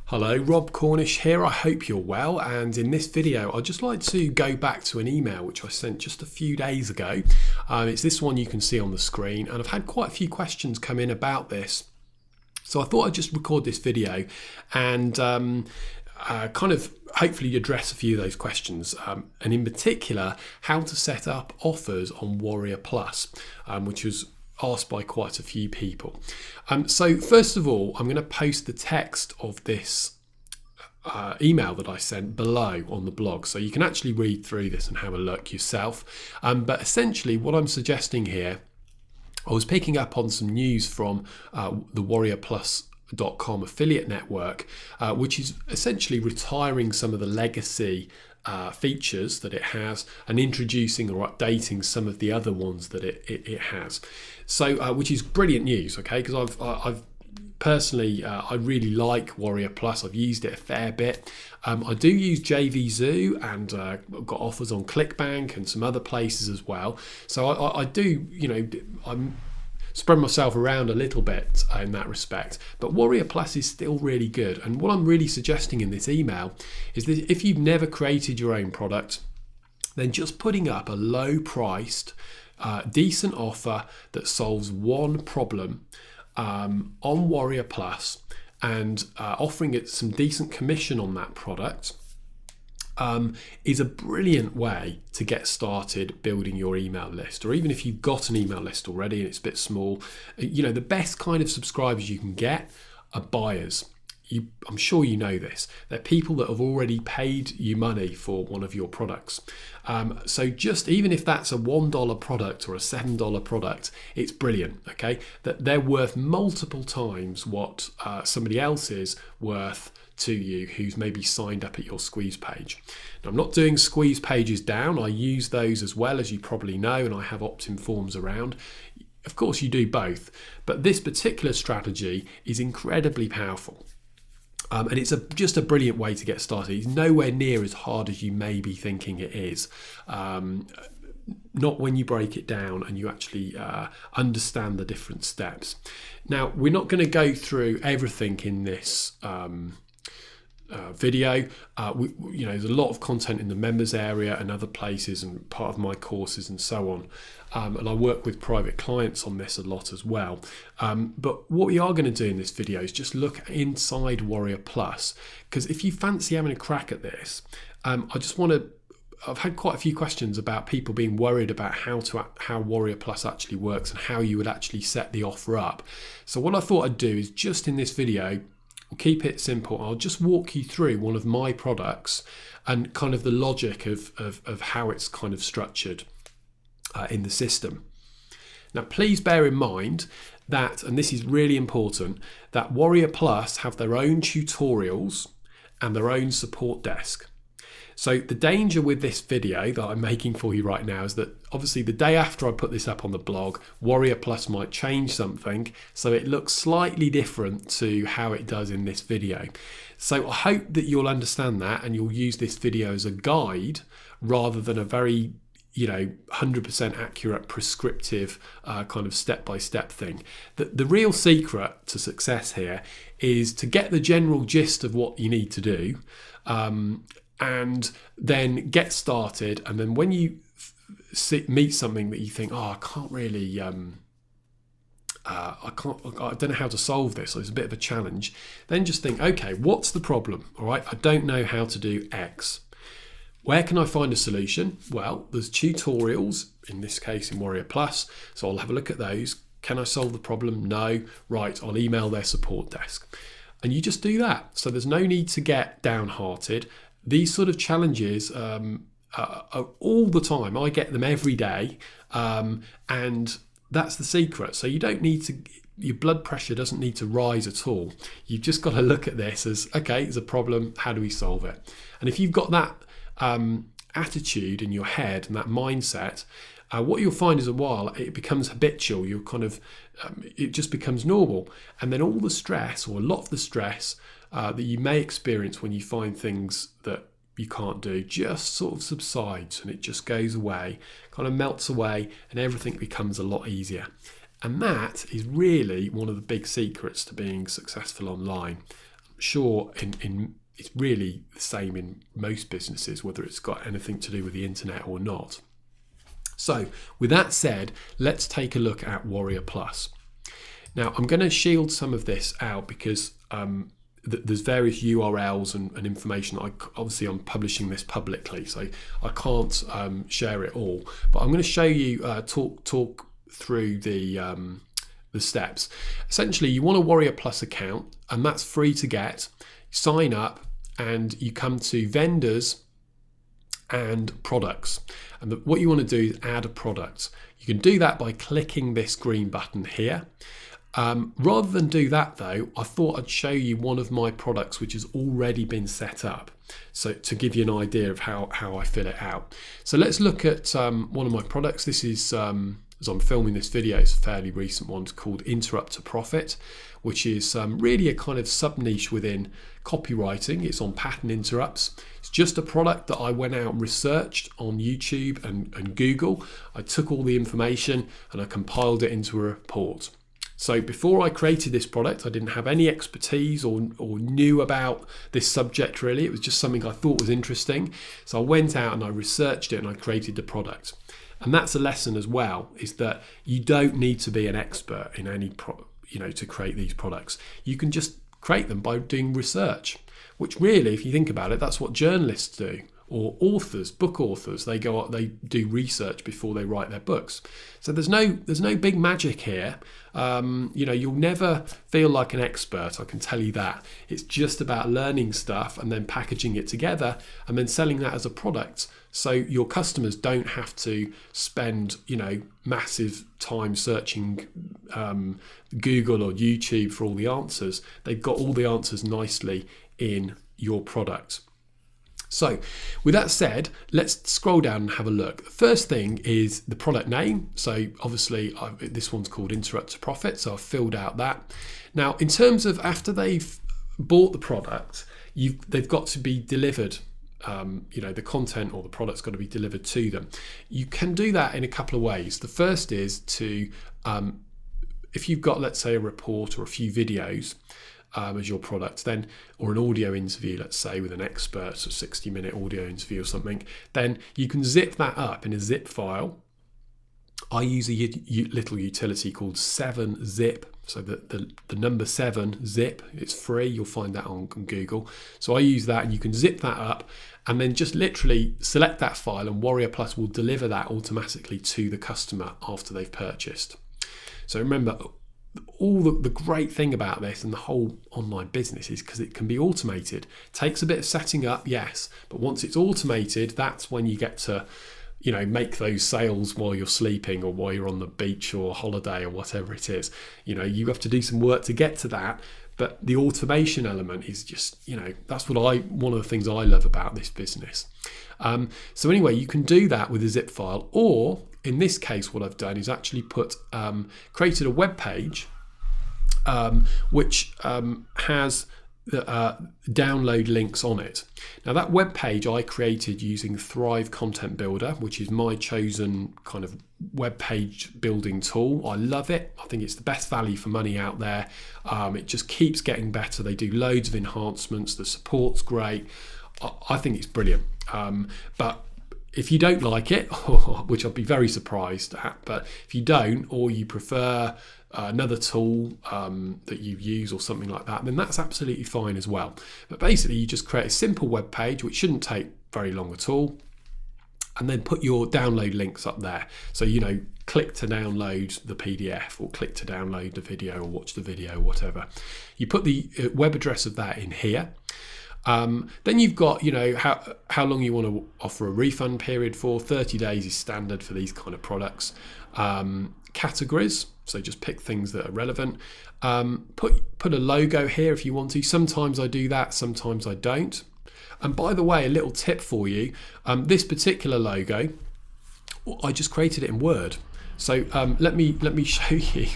Hello, Rob Cornish here. I hope you're well, and in this video I'd just like to go back to an email which I sent just a few days ago. It's this one you can see on the screen, and I've had quite a few questions come in about this. So I thought I'd just record this video and kind of hopefully address a few of those questions, and in particular how to set up offers on Warrior Plus, which was asked by quite a few people. So first of all, I'm going to post the text of this email that I sent below on the blog, so you can actually read through this and have a look yourself. But essentially what I'm suggesting here, I was picking up on some news from the WarriorPlus.com affiliate network, which is essentially retiring some of the legacy features that it has and introducing or updating some of the other ones that it has. So which is brilliant news, okay? Because I've personally I really like Warrior Plus. I've used it a fair bit. I do use JVZoo, and I've got offers on ClickBank and some other places as well. So I do, I'm spread myself around a little bit in that respect, but Warrior Plus is still really good. And what I'm really suggesting in this email is that if you've never created your own product, then just putting up a low priced decent offer that solves one problem on Warrior Plus, and offering it some decent commission on that product is a brilliant way to get started building your email list. Or even if you've got an email list already and it's a bit small, the best kind of subscribers you can get are buyers. I'm sure you know this. They're people that have already paid you money for one of your products. So just even if that's a $1 product or a $7 product, it's brilliant, okay? That they're worth multiple times what somebody else is worth to you who's maybe signed up at your squeeze page. Now, I'm not doing squeeze pages down. I use those as well, as you probably know, and I have opt-in forms around. Of course, you do both, but this particular strategy is incredibly powerful. And it's just a brilliant way to get started. It's nowhere near as hard as you may be thinking it is. Not when you break it down and you actually understand the different steps. Now, we're not going to go through everything in this video. There's a lot of content in the members area and other places and part of my courses and so on. And I work with private clients on this a lot as well. But what we are going to do in this video is just look inside Warrior Plus, because if you fancy having a crack at this, I've had quite a few questions about people being worried about how Warrior Plus actually works and how you would actually set the offer up. So what I thought I'd do is just in this video, we'll keep it simple. I'll just walk you through one of my products and kind of the logic of how it's kind of structured in the system. Now, please bear in mind that, and this is really important, that Warrior Plus have their own tutorials and their own support desk. So the danger with this video that I'm making for you right now is that obviously the day after I put this up on the blog, Warrior Plus might change something so it looks slightly different to how it does in this video. So I hope that you'll understand that and you'll use this video as a guide rather than a very 100% accurate prescriptive kind of step-by-step thing. The real secret to success here is to get the general gist of what you need to do, and then get started. And then when you meet something that you think, I can't really, I don't know how to solve this, so it's a bit of a challenge, then just think, okay, what's the problem? All right, I don't know how to do X. Where can I find a solution? Well, there's tutorials, in this case in Warrior Plus, so I'll have a look at those. Can I solve the problem? No. Right, I'll email their support desk. And you just do that. So there's no need to get downhearted. These sort of challenges are all the time. I get them every day, and that's the secret. So you don't need to, your blood pressure doesn't need to rise at all. You've just got to look at this as, okay, there's a problem, how do we solve it? And if you've got that attitude in your head and that mindset, what you'll find is a while it becomes habitual. You're kind of it just becomes normal, and then all the stress, or a lot of the stress that you may experience when you find things that you can't do, just sort of subsides, and it just goes away, kind of melts away, and everything becomes a lot easier. And that is really one of the big secrets to being successful online. sure it's really the same in most businesses, whether it's got anything to do with the internet or not. So with that said, let's take a look at Warrior Plus. Now I'm going to shield some of this out because there's various URLs and information. Obviously I'm publishing this publicly, so I can't share it all. But I'm going to show you, talk through the steps. Essentially, you want a Warrior Plus account, and that's free to get. Sign up, and you come to vendors and products. And what you want to do is add a product. You can do that by clicking this green button here. Rather than do that though, I thought I'd show you one of my products which has already been set up. So to give you an idea of how I fill it out. So let's look at one of my products. This is, as I'm filming this video, it's a fairly recent one. It's called Interrupt to Profit, which is really a kind of sub-niche within copywriting. It's on pattern interrupts. It's just a product that I went out and researched on YouTube and Google. I took all the information and I compiled it into a report. So before I created this product, I didn't have any expertise or knew about this subject really. It was just something I thought was interesting. So I went out and I researched it and I created the product. And that's a lesson as well, is that you don't need to be an expert in any to create these products. You can just create them by doing research, which really, if you think about it, that's what journalists do, or authors, book authors. They go out, they do research before they write their books. So there's no big magic here. You'll never feel like an expert, I can tell you that. It's just about learning stuff and then packaging it together and then selling that as a product. So your customers don't have to spend, massive time searching Google or YouTube for all the answers. They've got all the answers nicely in your product. So with that said, let's scroll down and have a look. The first thing is the product name. So obviously this one's called Interrupt to Profit. So I've filled out that. Now, in terms of after they've bought the product, they've got to be delivered. The content or the product's got to be delivered to them. You can do that in a couple of ways. The first is to, if you've got, let's say, a report or a few videos as your product, then, or an audio interview, let's say, with an expert, so 60-minute audio interview or something, then you can zip that up in a zip file. I use a little utility called 7-Zip. So the number 7-Zip, it's free. You'll find that on Google. So I use that, and you can zip that up and then just literally select that file, and Warrior Plus will deliver that automatically to the customer after they've purchased. So remember, all the great thing about this and the whole online business is because it can be automated. It takes a bit of setting up, yes, but once it's automated, that's when you get to make those sales while you're sleeping or while you're on the beach or holiday or whatever it is. You have to do some work to get to that, but the automation element is just, that's one of the things I love about this business. So anyway, you can do that with a zip file, or in this case, what I've done is actually created a web page which has download links on it. Now that web page I created using Thrive Content Builder, which is my chosen kind of web page building tool. I love it. I think it's the best value for money out there. It just keeps getting better. They do loads of enhancements. The support's great. I think it's brilliant. But if you don't like it, which I'd be very surprised at, but if you don't, or you prefer another tool that you use or something like that, then that's absolutely fine as well. But basically, you just create a simple web page, which shouldn't take very long at all, and then put your download links up there. So, click to download the PDF, or click to download the video, or watch the video, whatever. You put the web address of that in here. Then you've got, how long you want to offer a refund period for. 30 days is standard for these kind of products. Categories, so just pick things that are relevant. Put a logo here if you want to. Sometimes I do that, sometimes I don't. And by the way, a little tip for you, this particular logo, I just created it in Word. So let me show you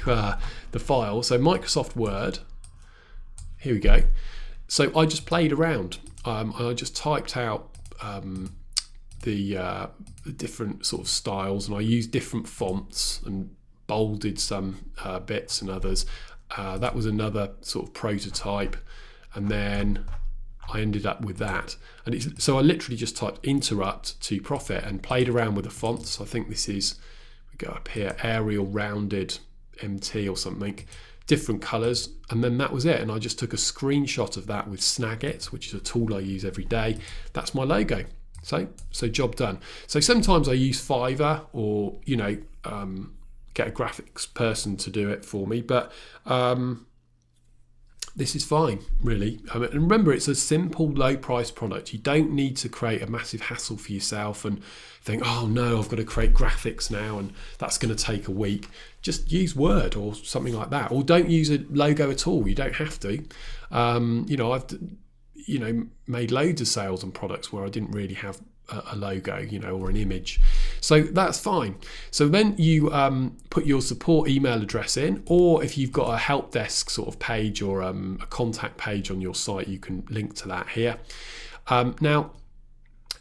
the file. So Microsoft Word, here we go. So I just played around. I just typed out the different sort of styles, and I used different fonts and bolded some bits and others. That was another sort of prototype. and then I ended up with that. And so I literally just typed interrupt to profit and played around with the fonts. I think this is, we go up here, Arial Rounded MT or something, different colours, and then that was it. And I just took a screenshot of that with Snagit, which is a tool I use every day. That's my logo. So job done. So sometimes I use Fiverr or, get a graphics person to do it for me, but this is fine, really. And remember, it's a simple, low-price product. You don't need to create a massive hassle for yourself and think, oh no, I've got to create graphics now and that's going to take a week. Just use Word or something like that, or don't use a logo at all. You don't have to. I've made loads of sales on products where I didn't really have a logo, or an image. So that's fine. So then you put your support email address in, or if you've got a help desk sort of page or a contact page on your site, you can link to that here. Now,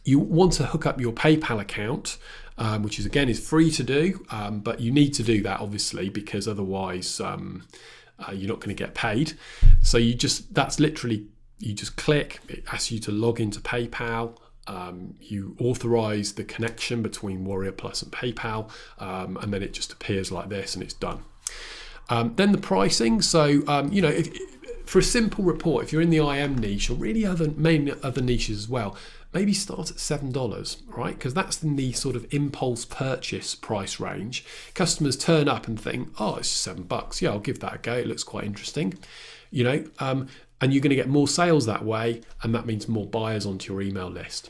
you want to hook up your PayPal account, which is free to do, but you need to do that obviously, because otherwise you're not going to get paid. So you just click, it asks you to log into PayPal. You authorize the connection between Warrior Plus and PayPal, and then it just appears like this and it's done. Then the pricing. So, for a simple report, if you're in the IM niche or really many other niches as well, maybe start at $7, right? Because that's in the sort of impulse purchase price range. Customers turn up and think, oh, it's $7. Yeah, I'll give that a go. It looks quite interesting, and you're going to get more sales that way, and that means more buyers onto your email list.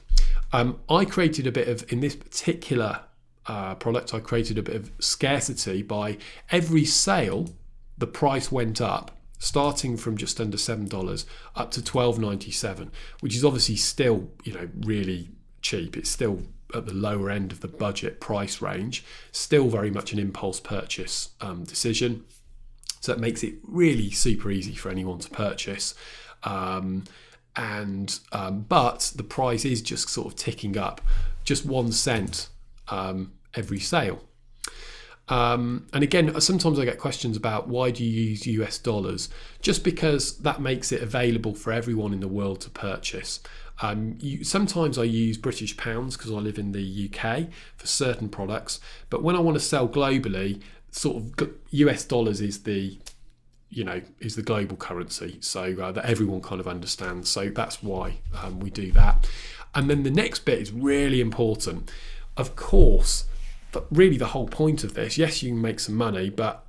I created a bit of, in this particular product, I created a bit of scarcity by every sale, the price went up, starting from just under $7 up to $12.97, which is obviously still, really cheap. It's still at the lower end of the budget price range, still very much an impulse purchase decision. So it makes it really super easy for anyone to purchase. But the price is just sort of ticking up, just 1 cent every sale. And again, sometimes I get questions about why do you use US dollars? Just because that makes it available for everyone in the world to purchase. Sometimes I use British pounds because I live in the UK for certain products, but when I want to sell globally, sort of US dollars is the global currency, so that everyone kind of understands. So that's why we do that. And then the next bit is really important. Of course, but really the whole point of this, yes, you can make some money, but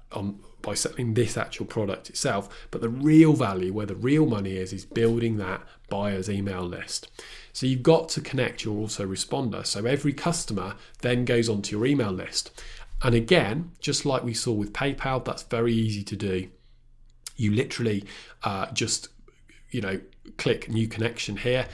by selling this actual product itself, but the real value, where the real money is building that buyer's email list. So you've got to connect your autoresponder. So every customer then goes onto your email list. And again, just like we saw with PayPal, that's very easy to do. You literally just click new connection here,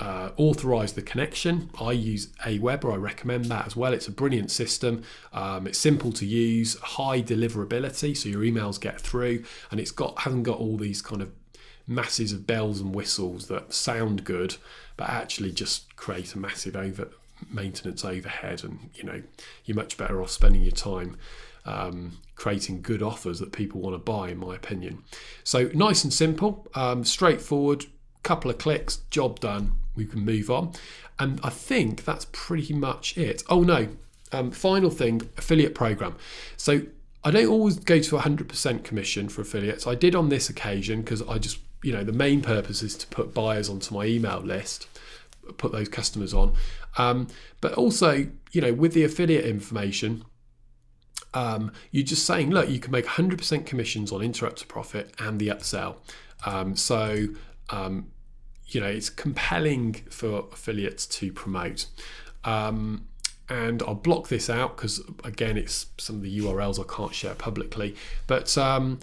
authorize the connection. I use Aweber, I recommend that as well. It's a brilliant system. It's simple to use, high deliverability, so your emails get through, and hasn't got all these kind of masses of bells and whistles that sound good, but actually just create a massive maintenance overhead, and you're much better off spending your time creating good offers that people want to buy, in my opinion. So nice and simple, straightforward, couple of clicks, job done, we can move on. And I think that's pretty much it. Oh no, final thing, affiliate program. So I don't always go to 100% commission for affiliates. I did on this occasion because I just, the main purpose is to put buyers onto my email list, put those customers on. But also, with the affiliate information, you're just saying, look, you can make 100% commissions on interrupt to profit and the upsell. It's compelling for affiliates to promote. And I'll block this out because, again, it's some of the URLs I can't share publicly. But on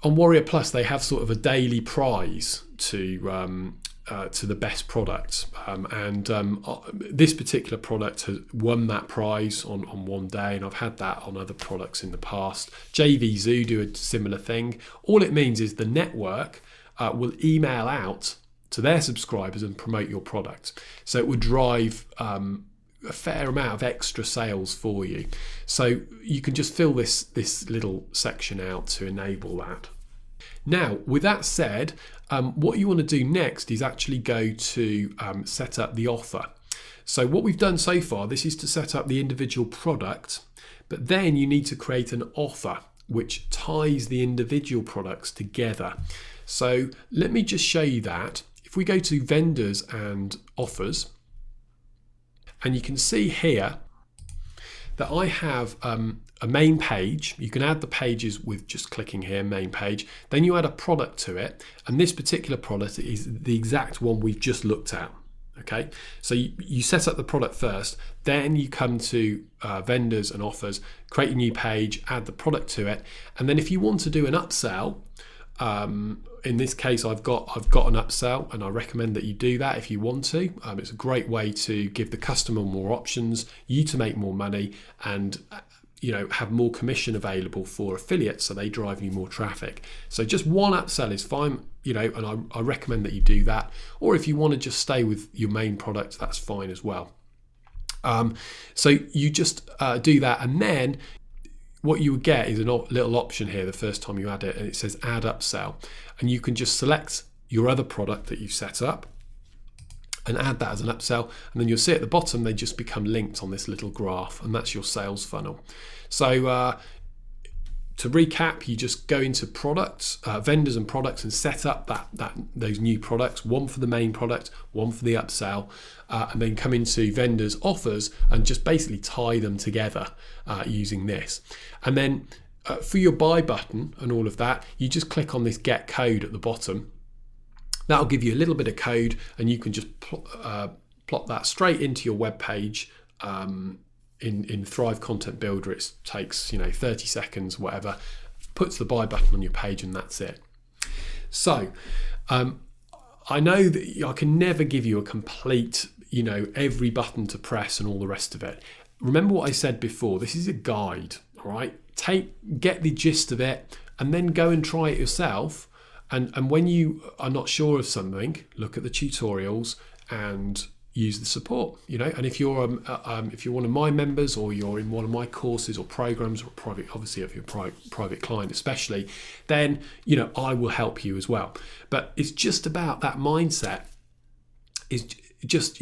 Warrior Plus, they have sort of a daily prize to the best product, this particular product has won that prize on one day, and I've had that on other products in the past. JVZoo do a similar thing. All it means is the network will email out to their subscribers and promote your product, so it would drive a fair amount of extra sales for you. So you can just fill this little section out to enable that. Now, with that said, what you want to do next is actually go to set up the offer. So what we've done so far, this is to set up the individual product, but then you need to create an offer which ties the individual products together. So let me just show you that. If we go to vendors and offers, and you can see here that I have a main page. You can add the pages with just clicking here, main page. Then you add a product to it, and this particular product is the exact one we've just looked at. Okay, so you set up the product first, then you come to vendors and offers, create a new page, add the product to it, and then if you want to do an upsell, in this case I've got an upsell, and I recommend that you do that if you want to. It's a great way to give the customer more options, you to make more money, and have more commission available for affiliates, so they drive you more traffic. So just one upsell is fine, and I recommend that you do that. Or if you want to just stay with your main product, that's fine as well. So you just do that, and then what you would get is a little option here the first time you add it, and it says add upsell, and you can just select your other product that you've set up and add that as an upsell, and then you'll see at the bottom they just become linked on this little graph, and that's your sales funnel. So to recap, you just go into products, vendors and products, and set up those new products, one for the main product, one for the upsell, and then come into vendors, offers, and just basically tie them together using this. And then for your buy button and all of that, you just click on this get code at the bottom. That'll give you a little bit of code, and you can just plot that straight into your web page. In Thrive Content Builder, it takes 30 seconds, whatever, puts the buy button on your page, and that's it. So I know that I can never give you a complete, every button to press and all the rest of it. Remember what I said before, this is a guide, all right? Get the gist of it, and then go and try it yourself. And when you are not sure of something, look at the tutorials and use the support. And if you're one of my members, or you're in one of my courses or programs, or private, obviously if you're a private client especially, then I will help you as well. But it's just about that mindset. Is just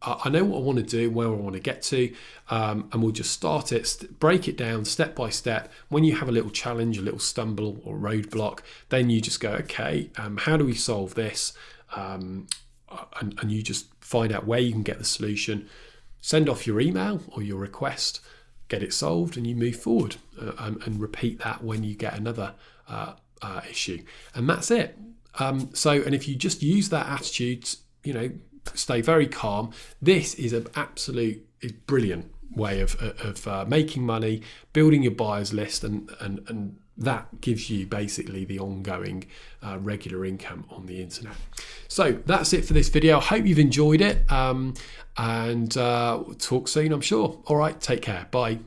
I know what I want to do, where I want to get to, and we'll just start it, break it down step by step. When you have a little challenge, a little stumble or roadblock, then you just go, okay, how do we solve this? And you just find out where you can get the solution, send off your email or your request, get it solved, and you move forward, and repeat that when you get another issue. And that's it. And if you just use that attitude, stay very calm, this is an absolute brilliant way of making money, building your buyers list, and that gives you basically the ongoing regular income on the internet. So that's it for this video. I hope you've enjoyed it, and we'll talk soon, I'm sure. All right, take care. Bye.